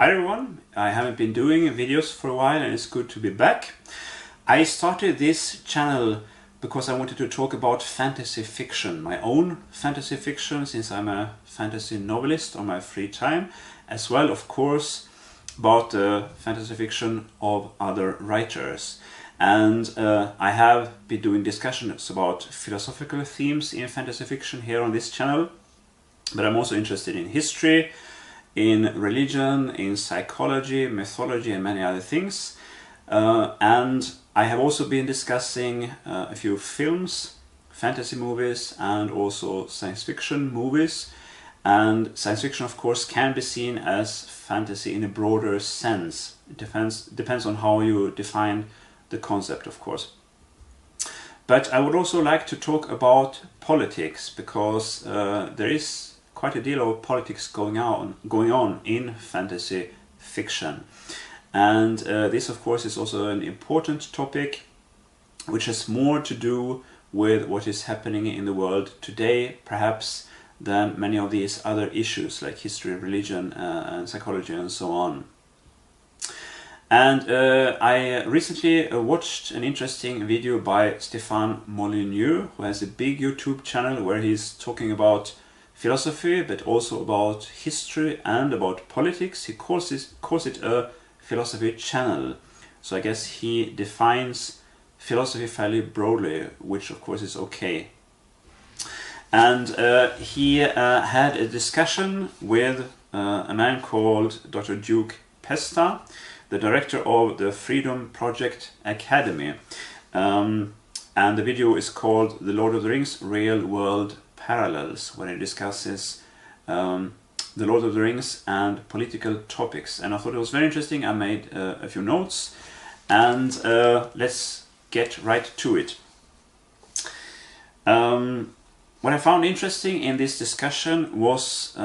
Hi everyone, I haven't been doing videos for a while and it's good to be back. I started this channel because I wanted to talk about fantasy fiction, my own fantasy fiction, since I'm a fantasy novelist on my free time, as well of course about the fantasy fiction of other writers. And I have been doing discussions about philosophical themes in fantasy fiction here on this channel, but I'm also interested in history, in religion, in psychology, mythology and many other things. And I have also been discussing a few films, fantasy movies and also science fiction movies. And science fiction of course can be seen as fantasy in a broader sense. It depends on how you define the concept, of course. But I would also like to talk about politics, because there is quite a deal of politics going on in fantasy fiction. And this of course is also an important topic which has more to do with what is happening in the world today perhaps than many of these other issues like history, religion and psychology and so on. And I recently watched an interesting video by Stefan Molyneux, who has a big YouTube channel where he's talking about philosophy, but also about history and about politics. He calls it a philosophy channel. So I guess he defines philosophy fairly broadly, which of course is okay. And he had a discussion with a man called Dr. Duke Pesta, the director of the Freedom Project Academy. And the video is called The Lord of the Rings Real World Parallels, where he discusses the Lord of the Rings and political topics. And I thought it was very interesting. I made a few notes, and let's get right to it. What I found interesting in this discussion was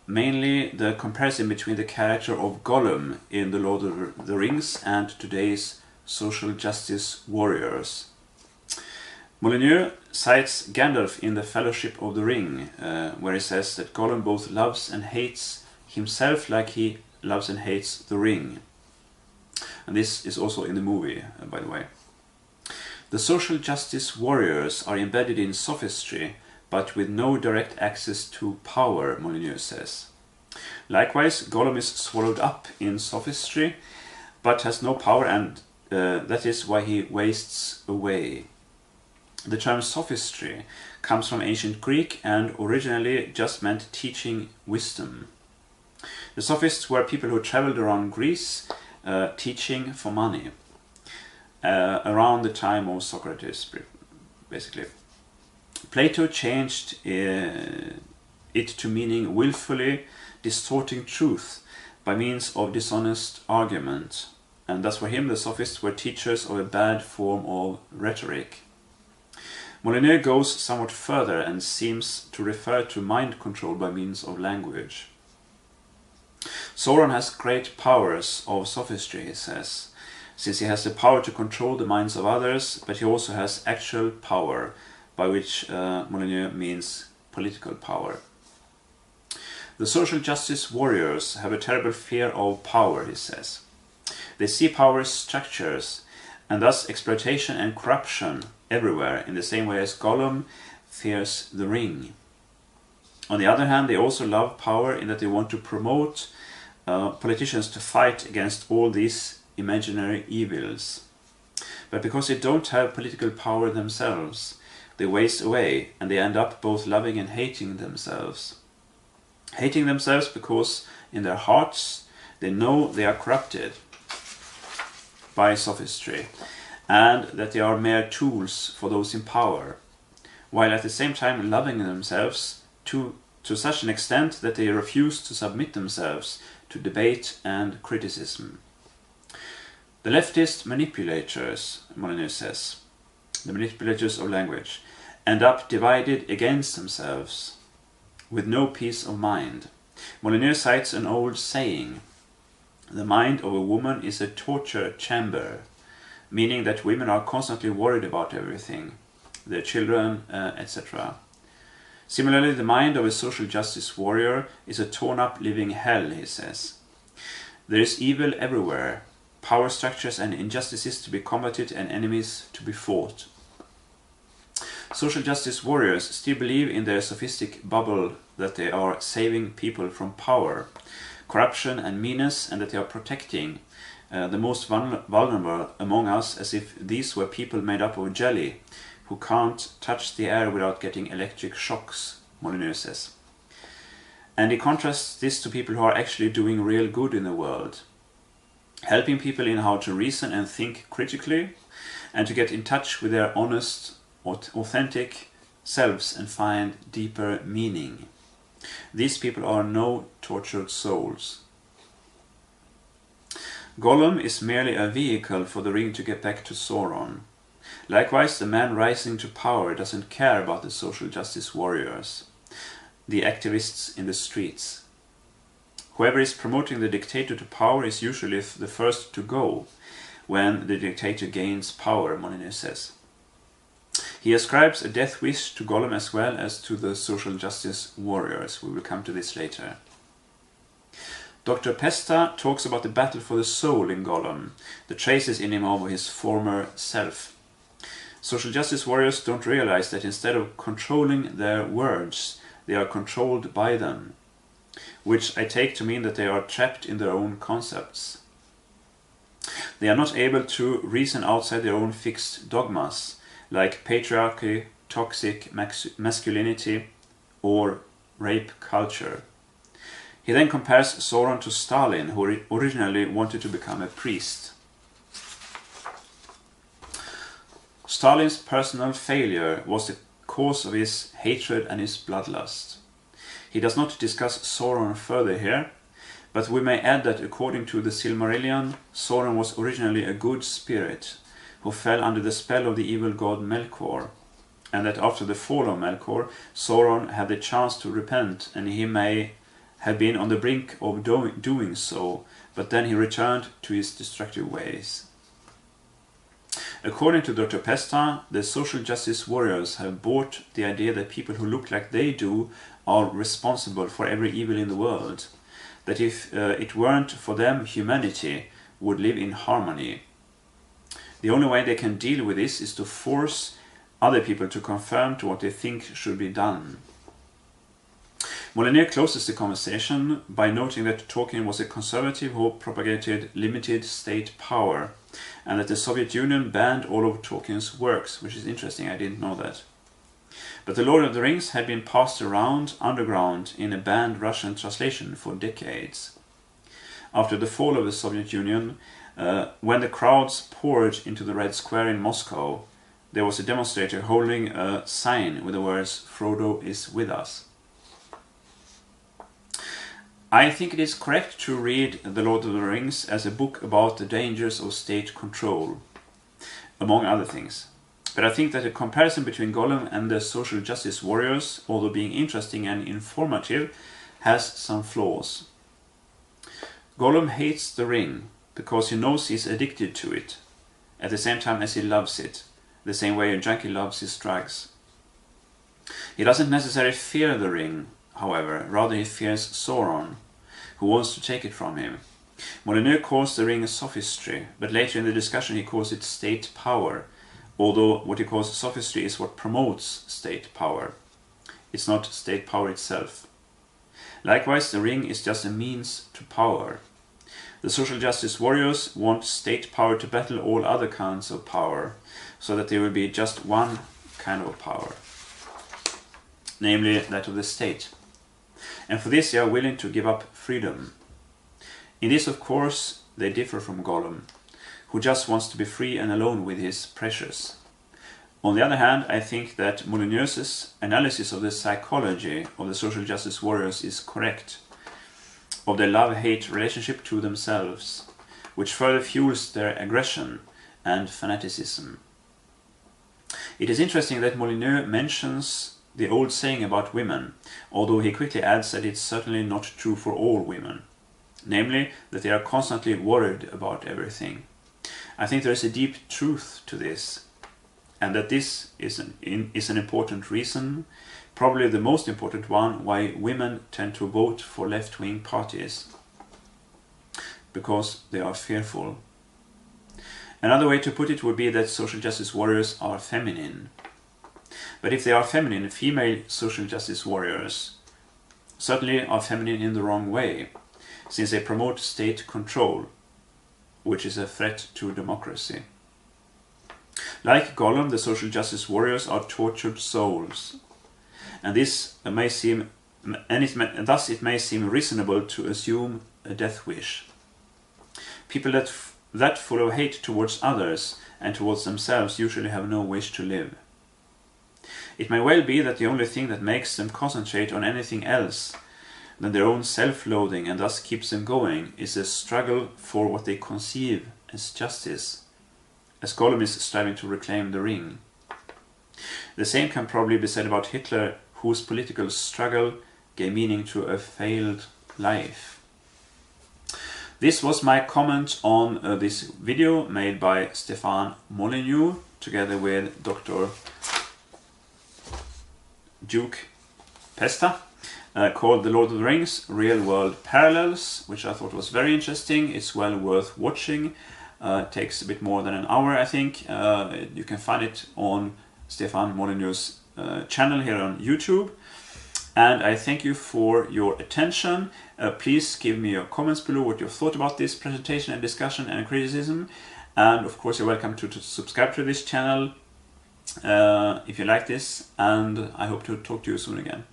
mainly the comparison between the character of Gollum in The Lord of the Rings and today's social justice warriors. Molyneux cites Gandalf in the Fellowship of the Ring, where he says that Gollum both loves and hates himself like he loves and hates the ring. And this is also in the movie, by the way. The social justice warriors are embedded in sophistry, but with no direct access to power, Molyneux says. Likewise, Gollum is swallowed up in sophistry, but has no power, and that is why he wastes away. The term sophistry comes from ancient Greek and originally just meant teaching wisdom. The sophists were people who traveled around Greece teaching for money, around the time of Socrates, basically. Plato changed it to meaning willfully distorting truth by means of dishonest argument, and thus for him the sophists were teachers of a bad form of rhetoric. Molyneux goes somewhat further and seems to refer to mind control by means of language. Sauron has great powers of sophistry, he says, since he has the power to control the minds of others, but he also has actual power, by which Molyneux means political power. The social justice warriors have a terrible fear of power, he says. They see power as structures, and thus exploitation and corruption everywhere, in the same way as Gollum fears the ring. On the other hand, they also love power in that they want to promote politicians to fight against all these imaginary evils. But because they don't have political power themselves, they waste away, and they end up both loving and hating themselves. Hating themselves because in their hearts they know they are corrupted by sophistry, and that they are mere tools for those in power, while at the same time loving themselves to such an extent that they refuse to submit themselves to debate and criticism. The leftist manipulators, Molyneux says, the manipulators of language, end up divided against themselves, with no peace of mind. Molyneux cites an old saying: the mind of a woman is a torture chamber, meaning that women are constantly worried about everything, their children, etc. Similarly, the mind of a social justice warrior is a torn-up living hell, he says. There is evil everywhere, power structures and injustices to be combated and enemies to be fought. Social justice warriors still believe in their sophistic bubble that they are saving people from power, corruption and meanness, and that they are protecting the most vulnerable among us, as if these were people made up of jelly who can't touch the air without getting electric shocks, Molyneux says. And he contrasts this to people who are actually doing real good in the world, helping people in how to reason and think critically, and to get in touch with their honest, authentic selves and find deeper meaning. These people are no tortured souls. Gollum is merely a vehicle for the ring to get back to Sauron. Likewise, the man rising to power doesn't care about the social justice warriors, the activists in the streets. Whoever is promoting the dictator to power is usually the first to go when the dictator gains power, Molyneux says. He ascribes a death wish to Gollum as well as to the social justice warriors. We will come to this later. Dr. Pesta talks about the battle for the soul in Gollum, the traces in him of his former self. Social justice warriors don't realize that instead of controlling their words, they are controlled by them, which I take to mean that they are trapped in their own concepts. They are not able to reason outside their own fixed dogmas, like patriarchy, toxic masculinity, or rape culture. He then compares Sauron to Stalin, who originally wanted to become a priest. Stalin's personal failure was the cause of his hatred and his bloodlust. He does not discuss Sauron further here, but we may add that according to the Silmarillion, Sauron was originally a good spirit who fell under the spell of the evil god Melkor, and that after the fall of Melkor, Sauron had the chance to repent, and he may have been on the brink of doing so, but then he returned to his destructive ways. According to Dr. Pesta, the social justice warriors have bought the idea that people who look like they do are responsible for every evil in the world, that if it weren't for them, humanity would live in harmony. The only way they can deal with this is to force other people to conform to what they think should be done. Molyneux closes the conversation by noting that Tolkien was a conservative who propagated limited state power, and that the Soviet Union banned all of Tolkien's works, which is interesting, I didn't know that. But The Lord of the Rings had been passed around underground in a banned Russian translation for decades. After the fall of the Soviet Union, when the crowds poured into the Red Square in Moscow, there was a demonstrator holding a sign with the words, "Frodo is with us." I think it is correct to read The Lord of the Rings as a book about the dangers of state control, among other things. But I think that a comparison between Gollum and the social justice warriors, although being interesting and informative, has some flaws. Gollum hates the ring because he knows he's addicted to it, at the same time as he loves it, the same way a junkie loves his drugs. He doesn't necessarily fear the ring, however, rather he fears Sauron, who wants to take it from him. Molyneux calls the ring a sophistry, but later in the discussion he calls it state power, although what he calls sophistry is what promotes state power. It's not state power itself. Likewise, the ring is just a means to power. The social justice warriors want state power to battle all other kinds of power, so that there will be just one kind of power, namely that of the state. And for this they are willing to give up freedom. In this, of course, they differ from Gollum, who just wants to be free and alone with his precious. On the other hand, I think that Molyneux's analysis of the psychology of the social justice warriors is correct, of their love-hate relationship to themselves, which further fuels their aggression and fanaticism. It is interesting that Molyneux mentions the old saying about women, although he quickly adds that it's certainly not true for all women, namely that they are constantly worried about everything. I think there is a deep truth to this, and that this is an important reason, probably the most important one, why women tend to vote for left-wing parties. because they are fearful. Another way to put it would be that social justice warriors are feminine. But if they are feminine, female social justice warriors certainly are feminine in the wrong way, since they promote state control, which is a threat to democracy. Like Gollum, the social justice warriors are tortured souls, and thus it may seem reasonable to assume a death wish. People that full of hate towards others and towards themselves usually have no wish to live. It may well be that the only thing that makes them concentrate on anything else than their own self-loathing and thus keeps them going is a struggle for what they conceive as justice, as Gollum is striving to reclaim the ring. The same can probably be said about Hitler, whose political struggle gave meaning to a failed life. This was my comment on this video made by Stefan Molyneux together with Dr. Duke Pesta, called The Lord of the Rings Real World Parallels, which I thought was very interesting. It's well worth watching. It takes a bit more than an hour, I think. You can find it on Stefan Molyneux's channel here on YouTube. And I thank you for your attention. Please give me your comments below what you thought about this presentation and discussion and criticism. And of course you're welcome to subscribe to this channel if you like this, and I hope to talk to you soon again.